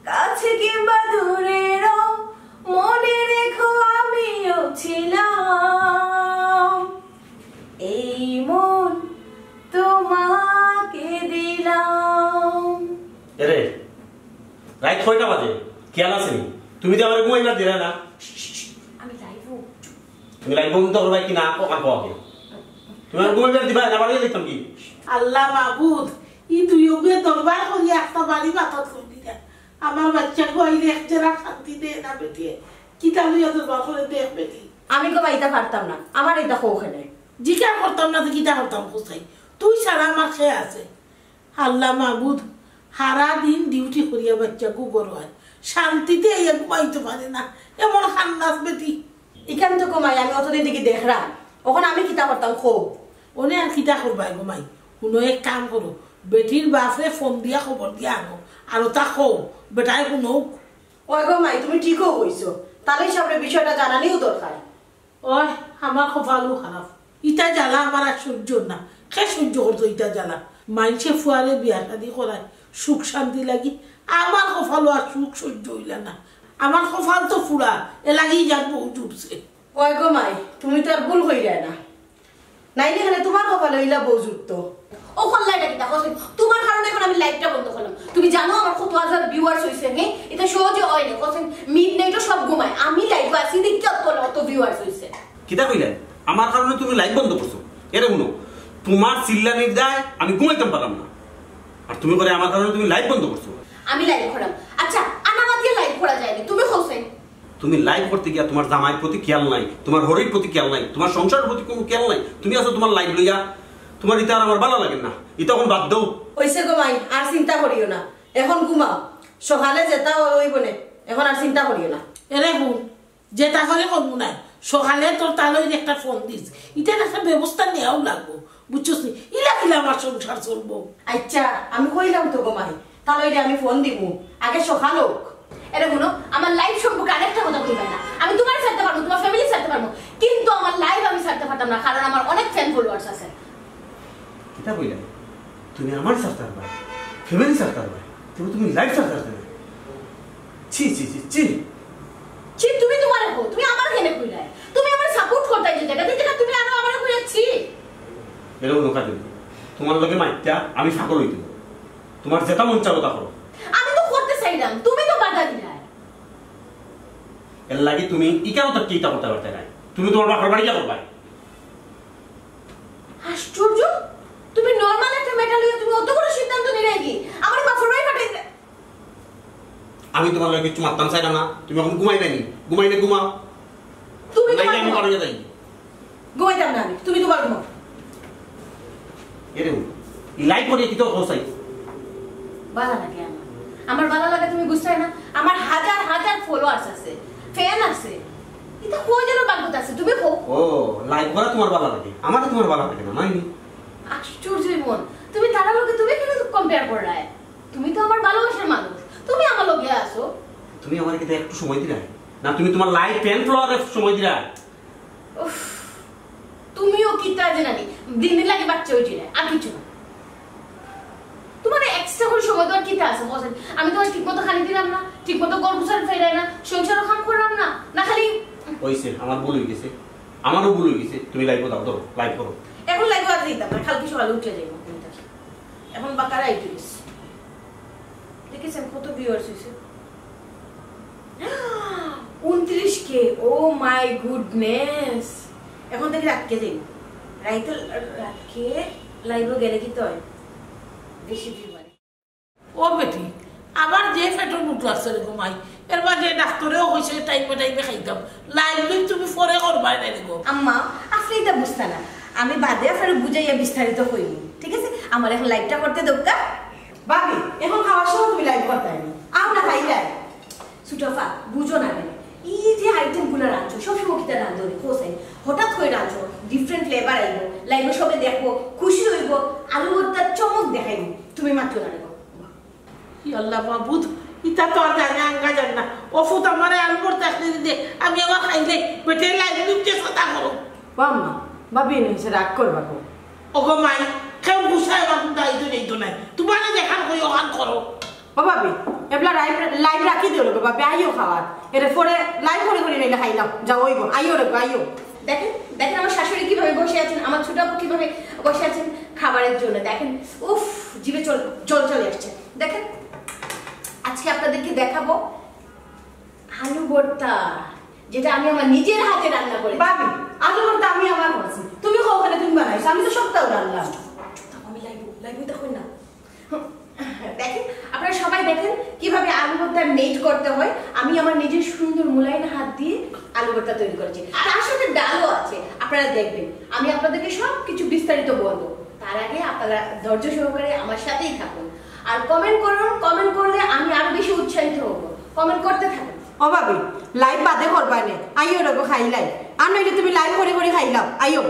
কাছে কিংবা দূরে রও মনে রেখো আমিও ছিলাম এই মন তোমাকে দিলাম এরে রাত কয়টা বাজে খেয়াল আছে নি তুমি তো আমার ঘুমাইবার দিলে না আমি লাইভ তুমি লাইভ বন্ধ করবা কি না ওখান পাওয়া তুমি আর ঘুমাইবার দিবা না বাড়ি দিতাম কি আল্লাহ মাহবুদ ই দুইয়োগে দরবার করি একটা বাড়ি মাথা তুলি না আমার বাচ্চাকে আইলে এক জেলা শান্তি দে না বেটিয়ে কিতা লইয়া দরবার করে দেখ বেটি আমি কবা এটা পারতাম না আমার এটা ওখানে জিজ্ঞাসা করতাম না তো কিতা করতাম কোথায় তুই ছাড়া আমার খেয়ে আছে আল্লাহ মাহবুদ সারা দিন ডিউটি করিয়া বাচ্চাকে গড় হয় শান্তিতে এই ঘুমাইতে পারে না এমন খান্নাস বেটি এখান তো কমাই আমি অতদিন থেকে দেখলাম ওখানে আমি কিতা করতাম খুব ওনে আর কিতা করবাই ঘুমাই শুনো এক কাম করো বেটির বাপরে ফোন দিয়া খবর দিয়া আনো আর তা খো বেটাই শুনো ওই গো মাই তুমি ঠিকও কইছো তাহলে সামনে বিষয়টা জানানিও দরকার ওই আমার কপালও খারাপ ইটা জ্বালা আমার আর সহ্য না খে সহ্য করতো ইটা জ্বালা মাইনসে ফুয়ারে বিয়া শাদি করায় সুখ শান্তি লাগি আমার কপালও আর সুখ সহ্য হইল না আমার কপাল তো ফুরা এ লাগি যাক বহুত উঠছে ওই গো মাই তুমি তো আর ভুল হই যায় না নাই এখানে তোমার কপালে হইলা বউ জুটতো ও কল্লাইটা কি দেখো তোমার কারণে এখন আমি লাইভটা বন্ধ করলাম তুমি জানো আমার কত হাজার ভিউয়ার্স হইছে হ্যাঁ এটা সহজে হয় না কত মিডনাইটও সব ঘুমায় আমি লাইভ আছি দেখি কত ভিউয়ার্স হইছে কিতা কইলে আমার কারণে তুমি লাইভ বন্ধ করছো এরে শুনো তোমার চিল্লানির দায় আমি ঘুমাইতাম পারলাম না আর তুমি করে আমার কারণে তুমি লাইভ বন্ধ করছো আমি লাইভ করাম আচ্ছা আনামা দিয়ে লাইভ করা যায়নি তুমি হোসেন তুমি লাইভ করতে গিয়া তোমার জামাইয়ের প্রতি খেয়াল নাই তোমার হরির প্রতি খেয়াল নাই তোমার সংসারের প্রতি কোনো খেয়াল নাই তুমি আছো তোমার লাইভ লইয়া তোমার এটা আর আমার ভালো লাগে না এটা এখন বাদ দাও ওইসে গো মাই আর চিন্তা করিও না এখন ঘুমাও সকালে যেটা ওই বনে এখন আর চিন্তা করিও না এরে শুন যে তাহলে করবো না সকালে তোর তাহলে একটা ফোন দিস এটা একটা ব্যবস্থা নেওয়াও লাগবো বুঝছস নি ইলা কিলা আমার সংসার চলবো আচ্ছা আমি কইলাম তো গো মাই তাহলে এটা আমি ফোন দিব আগে সকাল হোক এরে শুনো আমার লাইফ সম্পর্কে আরেকটা কথা বলবে না আমি তোমার ছাড়তে পারবো তোমার ফ্যামিলি ছাড়তে পারবো কিন্তু আমার লাইফ আমি ছাড়তে পারতাম না কারণ আমার অনেক ফ্যান ফলোয়ার্স আছে কিতা কইলে তুমি আমার সাথে পারবা ফ্যামিলি সাথে পারবা তুমি লাইফ সাথে পারবে ছি ছি ছি ছি ছি তুমি তোমার হো তুমি আমার কেনে কইলাই তুমি আমার সাপোর্ট করতে যে জায়গা থেকে তুমি আরো আমার কইছি এরকম নোকা দিন তোমার লগে মাইত্যা আমি ফাগল হইতে তোমার যেটা মন চাও তা করো আমি তো করতে চাইলাম তুমি তো বাধা দিলা এর লাগি তুমি ইকাও তো কিটা করতে পারতে নাই তুমি তোমার বাপের বাড়ি যা করবা আশ্চর্য তুমি নরমাল একটা মেটাল হয়ে তুমি অত বড় সিদ্ধান্ত নিলে কি আমার বাপের বাড়ি পাঠাই আমি তোমার লগে কিছু মারতাম চাইলাম না তুমি এখন ঘুমাই নাই ঘুমাই না ঘুমাও তুমি নাই আমি করে যাই ঘুমাইতাম না আমি তুমি তোমার ঘুমাও এরে ই লাইভ করে কি তো হোসাই ভালো লাগে আমার ভালো লাগে তুমি বুঝতে না আমার হাজার হাজার ফলোয়ার্স আছে ফ্যান আছে এটা কই যেন বাগত আছে তুমি কো ও লাইভ করা তোমার ভালো লাগে আমার তোমার ভালো লাগে না মাইনি আশ্চর্য মন তুমি তারা লোকে তুমি কেন কম্পেয়ার করায় তুমি তো আমার ভালোবাসার মানুষ তুমি আমার লগে আসো তুমি আমার কি একটু সময় দিলা না তুমি তোমার লাইভ ফ্যান ফলোয়ারের সময় দিলা উফ তুমিও কি তা জানি দিন দিন লাগে বাচ্চা হইছে না আর কিছু না তোমার এক্সট্রা করে সময় দেওয়ার কি আছে বলেন আমি তোমার ঠিকমতো খালি দিলাম না ঠিকমতো গর্ভসার ফেরাই না সংসারও কাম করলাম না না খালি হইছে আমার ভুল হয়ে গেছে আমারও ভুল হয়ে গেছে তুমি লাইভ দাও ধরো লাইভ করো এখন লাইভ আর দিতাম না কালকে সকালে উঠে যাইব এখন বাকারা আইটিস দেখেছেন কত ভিউয়ার্স হইছে 29 কে ও মাই গুডনেস এখন থেকে রাতকে যাই রাতকে লাইভে গেলে কি তো হয় বেশি ভিউ হয় ও বেটি আবার যে পেটের মুখ লাগছে রে ঘুমাই এর মাঝে ডাক্তারেও হয়েছে টাইমে টাইমে খাইতাম লাইভ তুমি পরে করবাই না রে গো আম্মা আপনি এটা বুঝতে না আমি বাদে আপনার বুঝাইয়া বিস্তারিত হইব ঠিক আছে আমার এখন লাইভটা করতে দোকা ভাবি এখন খাওয়ার সময় তুমি লাইভ করতে আনি আমরা খাই লাইভ সুটফা বুঝো না এই যে আইটেম গুলো রাঁধছো সবসময় কিটা রাঁধো রে কোসাই হঠাৎ করে রাঁধছো ডিফারেন্ট ফ্লেভার আইবো লাইভে সবে দেখবো খুশি হইব আলু ভর্তার চমক দেখাইব তুমি মাত্র না রে আল্লাহ মাহবুদ ইতা তো আর জানি আঙ্গা জান না অফুত আমার আলবর চাকরি দিতে আমি আবার খাইলে পেটে লাইভ নিতে কথা করো বাম্মা ভাবি নিছে রাগ করবা গো ওগো মাই কেউ গুছায় বাবু দায়িত্ব নেই তো নাই তোমার দেখার কই ওখান করো ও ভাবি এবলা লাইভ রাখি দিও গো ভাবি আইও খাওয়ার এর পরে লাইভ করে করে নিলে খাইলাম যাও হইব আইও রে আইও দেখেন দেখেন আমার শাশুড়ি কিভাবে বসে আছেন আমার ছোট আপু কিভাবে বসে আছেন খাবারের জন্য দেখেন উফ জিভে জল চলে আসছে দেখেন আজকে আপনাদেরকে দেখাবো আলু ভর্তা যেটা আমি আমার নিজের হাতে রান্না করি ভাবি আলু ভর্তা আমি আমার করছি তুমি ওখানে তুমি বানাইছো আমি তো সবটাও রান্না আমি লাইভ দেখুন না দেখেন আপনারা সবাই দেখেন কিভাবে আলু ভর্তা মেড করতে হয় আমি আমার নিজের সুন্দর মোলায়েম হাত দিয়ে আলু ভর্তা তৈরি করেছি তার সাথে ডালও আছে আপনারা দেখবেন আমি আপনাদেরকে সব কিছু বিস্তারিত বলবো তার আগে আপনারা ধৈর্য সহকারে আমার সাথেই থাকুন আর কমেন্ট করুন কমেন্ট করলে আমি আরো বেশি উৎসাহিত হব কমেন্ট করতে থাকুন ও ভাবি লাইভ বাদে করবা নে আইও রে খাইলাই আর নইলে তুমি লাইভ করে করে খাইলাও আইও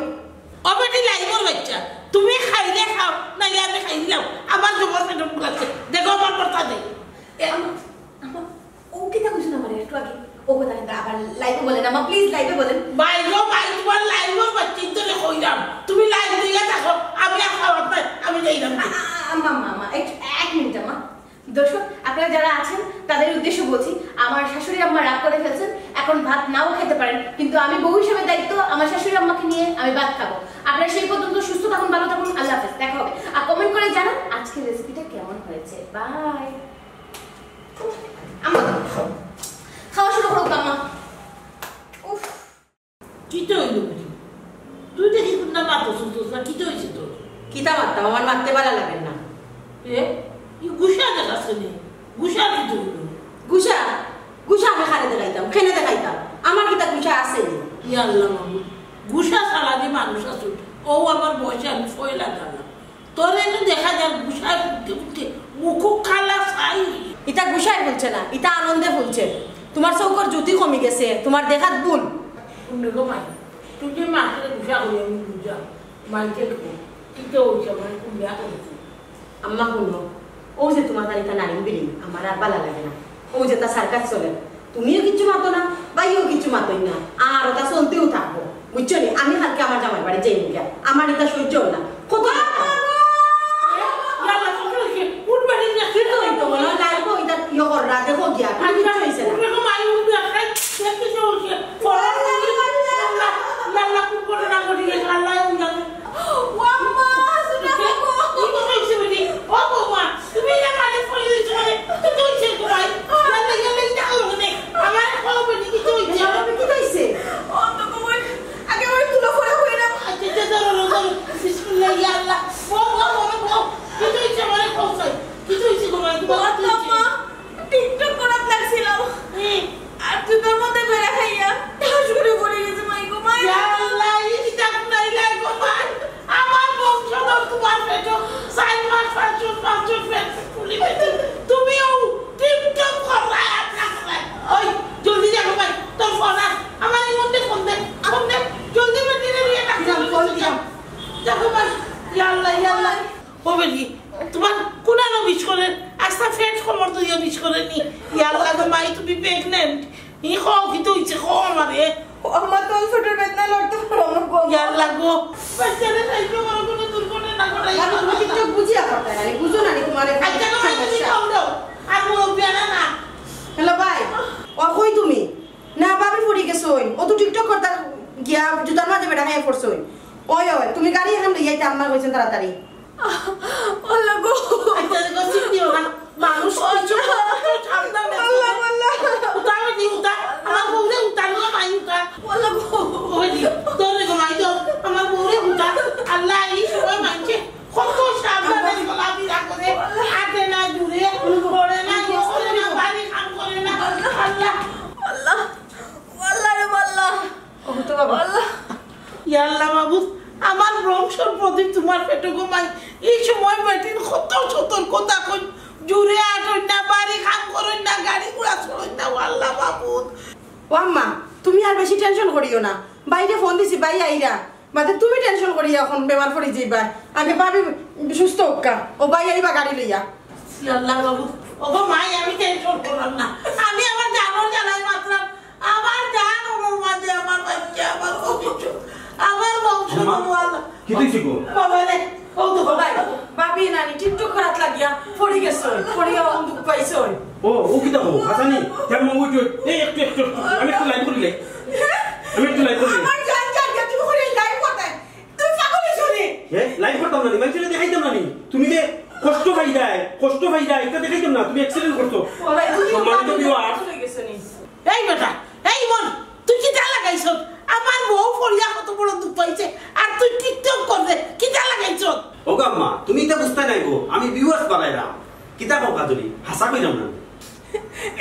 ও বেটি লাইভর বাচ্চা তুমি খাইলে খাও নাইলে আমি খাই দিলাম আমার জবর পেটে মুখ লাগছে দেখো আমার কথা দে ও কি তা বুঝুন আমার একটু আগে ও কথা আবার লাইভে বলেন আমা প্লিজ লাইভে বলেন বাইরো বাই তোমার লাইভর বাচ্চা ইন্তরে কইলাম তুমি লাইভ দিয়ে থাকো আমি আর খাওয়ার পাই আমি যাইলাম আম্মা এক মিনিট আমা দর্শক আপনারা যারা আছেন তাদের উদ্দেশ্য বলছি আমার শাশুড়ি আম্মা রাগ করে ফেলছেন এখন ভাত নাও খেতে পারেন কিন্তু আমি বউ হিসেবে দায়িত্ব আমার শাশুড়ি আম্মাকে নিয়ে আমি ভাত খাবো আপনারা সেই পর্যন্ত সুস্থ থাকুন ভালো থাকুন আল্লাহ হাফেজ দেখা হবে আর কমেন্ট করে জানান আজকের রেসিপিটা কেমন হয়েছে বাই আম্মা খাওয়া শুরু করো আম্মা উফ কি তো হইল তুই দেখি কোনটা মাতো সুতো না কি তো হইছে তোর কিতা মারতাম আমার মারতে ভালো লাগে না এ গুসা দেখাচ্ছে নে গুসা কি তো হইল গুসা গুসা আমি খানে দেখাইতাম খেনে দেখাইতাম আমার কিতা গুসা আছে ইয়া আল্লাহ মাহবুব গুসা ছাড়া যে মানুষ আসুন ও আমার বয়সে আমি ফয়লা গেলাম তোর এনে দেখা যায় গুসা ফুটতে ফুটতে মুখ কালা ছাই ইটা গুসাই বলছে না ইটা আনন্দে বলছে তোমার চৌকর জ্যোতি কমে গেছে তোমার দেখাত ভুল শুনে গো মাই তুই যে মাকে গুসা করি আমি বুঝা মাইকে কি তো হইছে মানে কুমিয়া করেছে আম্মা শুনো ও যে তোমার তারিখা নারিম বিরিং আমার আর ভালো লাগে না ও যে তা সার্কাস চলে তুমিও কিছু মাতো না বাইও কিছু মাতোই না আর ওটা চলতেও থাকবো বুঝছো নি আমি কালকে আমার জামাই বাড়ি যাই মুখে আমার এটা সহ্য না কত দেখো গিয়া হয়েছে টিকটক করার লাগছিলাম আর তুই তোর মধ্যে বেড়া খাইয়া ঠাস করে পড়ে গেছে মাই গো মাই আল্লাহ ইটা নাই লাগো মাই আমার বংশ তোমার পেটো সাইড মাস ফাঁচুর ফাঁচুর ফেলে খুলি পেতে ইয়াল্লা ইয়াল্লা ও বেটি তোমার কোনানো বিষ করে আস্তা ফেট খবর তো বিষ করে নি ইয়াল্লা গো মাই তুমি প্রেগন্যান্ট ই খাও কি তো ইচ্ছে খাও আমারে আমার তো ফেটের বেদনা লড়তে পারো আমার গো ইয়াল্লা গো বাচ্চারে সাইকেল বড় কোনো দুর্ঘটনা না ঘটাই তুমি টিকটক বুঝিয়া করতে না বুঝো না তোমারে আচ্ছা না তুমি খাও দাও আর ও বিয়ানা না হ্যালো ভাই ও কই তুমি না ভাবি পড়ি গেছই ও তো টিকটক করতে গিয়া জুতার মাঝে বেটা খাইয়া পড়ছই ওই ওই তুমি গাড়ি এখন লইয়াইতে আম্মা কইছেন তাড়াতাড়ি আল্লাহ গো আচ্ছা গো সিটিও না মানুষ কিছু ঠান্ডা আল্লাহ আল্লাহ উতারে দি উতা আমার বউরে উতার না মাই উতা আল্লাহ গো ওই দি তোরে গো মাই তো আমার বউরে উতা আল্লাহ এই সময় মানছে কত সাবধানে গোলাপি রাখরে হাতে না জুড়ে পড়ে না করে না বাড়ি কাম করে না আল্লাহ আল্লাহ আল্লাহ রে আল্লাহ ও তো বাবা আল্লাহ ইয়া আল্লাহ বাবু আমার বংশের প্রতি তোমার পেটে ঘুমাই এই সময় বেটির কত সতর্কতা কই জুড়ে আটই না বাড়ি কাম করই না গাড়ি ঘোড়া চলই না আল্লাহ বাবু ও আম্মা তুমি আর বেশি টেনশন করিও না বাইরে ফোন দিছি বাই আইরা মানে তুমি টেনশন করিয়া এখন বেমার পড়ি যাইবা আগে ভাবি সুস্থ হোক্কা ও বাই আইবা গাড়ি লইয়া ইয়া আল্লাহ বাবু ওগো মাই আমি টেনশন করলাম না আমি আমার জানো জানাই মাত্র আমার জান ওর মাঝে আমার বাচ্চা আমার কিছু আমার বংশ আল্লাহ কি তুই গো বাবা রে ও তো ভাই ভাবি নানি টিকটক করাত লাগিয়া পড়ি গেছই পড়িয়া দুঃখ পাইছই ও কি দাও হাসানি কেমন উঠো এই একটু আমি একটু লাইভ করিলে আমার জান জান তুমি করে লাইভ করতে তুই পাগল হইছনি লাইভ করতাম না মানে দেখাইতাম না তুমি যে কষ্ট পাই যায় এটা দেখাইতাম না তুমি অ্যাক্সিডেন্ট করছো ওলাই তুমি সম্মানিত ভিউয়ার হয়ে গেছনি এই বেটা এই মন তুই কি যা লাগাইছ আমার বউ ফরিয়া কত বড় দুঃখ পাইছে আর তুই টিকটক করবে কি যা লাগাইছ ও গাম্মা তুমি এটা বুঝতে নাই গো আমি ভিউয়ার্স বানাইলাম কিতা কথা যদি হাসা কইলাম না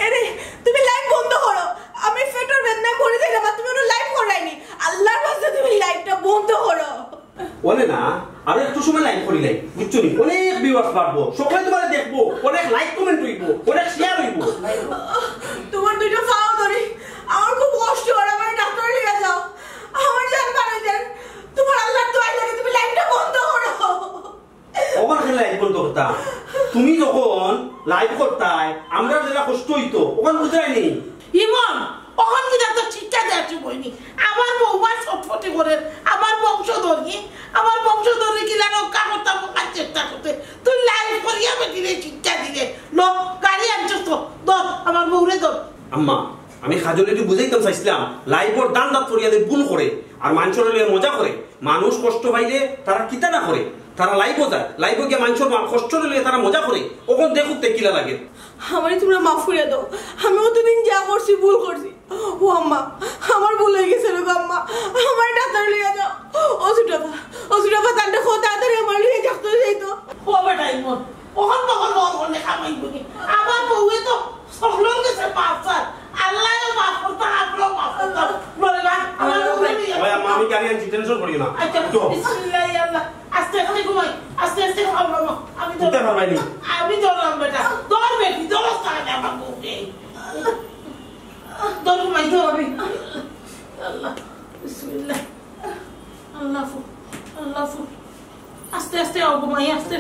আরে তুমি লাইভ বন্ধ করো আমি ফেটের বেদনা মরে যাইলাম তুমি ওটা লাইভ করাইনি আল্লাহর ওয়াস্তে তুমি লাইভটা বন্ধ করো বলে না আর একটু সময় লাইভ করিলে বুঝছো নি অনেক ভিউয়ার্স বাড়বো সবাই তোমার দেখবো অনেক লাইক কমেন্ট হইব অনেক শেয়ার হইব তোমার দুইটা পাও ধরি আমার খুব কষ্ট হয় আমার ডাক্তার নিয়ে যাও আমার জান বানাই দেন তোমার আল্লাহর দোয়াই লাগে তুমি লাইভটা বন্ধ করো ওখানে খেলে লাইভ বন্ধ করতাম তুমি যখন লাইভ করতাই আমরা যেটা কষ্ট হইতো ওখানে বুঝাই নি ইমন ওখান কি তো চিন্তা দেওয়া বইনি আমার বউমা ছটফটি করে আমার বংশধরে কি লাগো কামতা মোকার চেষ্টা করতে তুই লাইভ করিয়া বেটিরে চিন্তা দিলে লোক গাড়ি আনছিস তো দর আমার বউরে দর আম্মা আমি খাজলেটি বুঝাইতাম চাইছিলাম লাইভর দান দাঁত করিয়া দিয়ে ভুল করে আর মানুষের লিয়ে মজা করে মানুষ কষ্ট পাইলে তারা কিতা না করে তারা লাইভও যায় লাইভে গিয়ে মানুষের কষ্ট লিয়ে তারা মজা করে ওখান দেখুক কিলা লাগে আমারে তোমরা মাফ করে দাও আমি অতদিন যা করছি ভুল করছি ও আম্মা আমার ভুল হয়ে গেছে রে আম্মা আমার ডাক্তার লিয়ে যাও অসুটা তান্ডা খো তাড়াতাড়ি আমার লিয়ে ডাক্তার যাইতো ও বেটা ইমন ওখান তখন মনে খামাইব নি আমার বউয়ে তো সকলের কাছে মাফ চায় আল্লাহ মাফ করতে আপনার মাফ করতে বলে না আমার বউরে ওই আম্মা আমি গাড়ি আনছি টেনশন করিও না আচ্ছা বিসমিল্লাহ আল্লাহ আস্তে আস্তে ঘুমাই আস্তে খাও বাবা আমি তো উঠতে পারবাই নি আমি ধরলাম বেটা দর বেটি দর তাকে আমার বউকে দর ঘুমাই তো আমি আল্লাহ বিসমিল্লাহ আল্লাহ আস্তে ঘুমাই আস্তে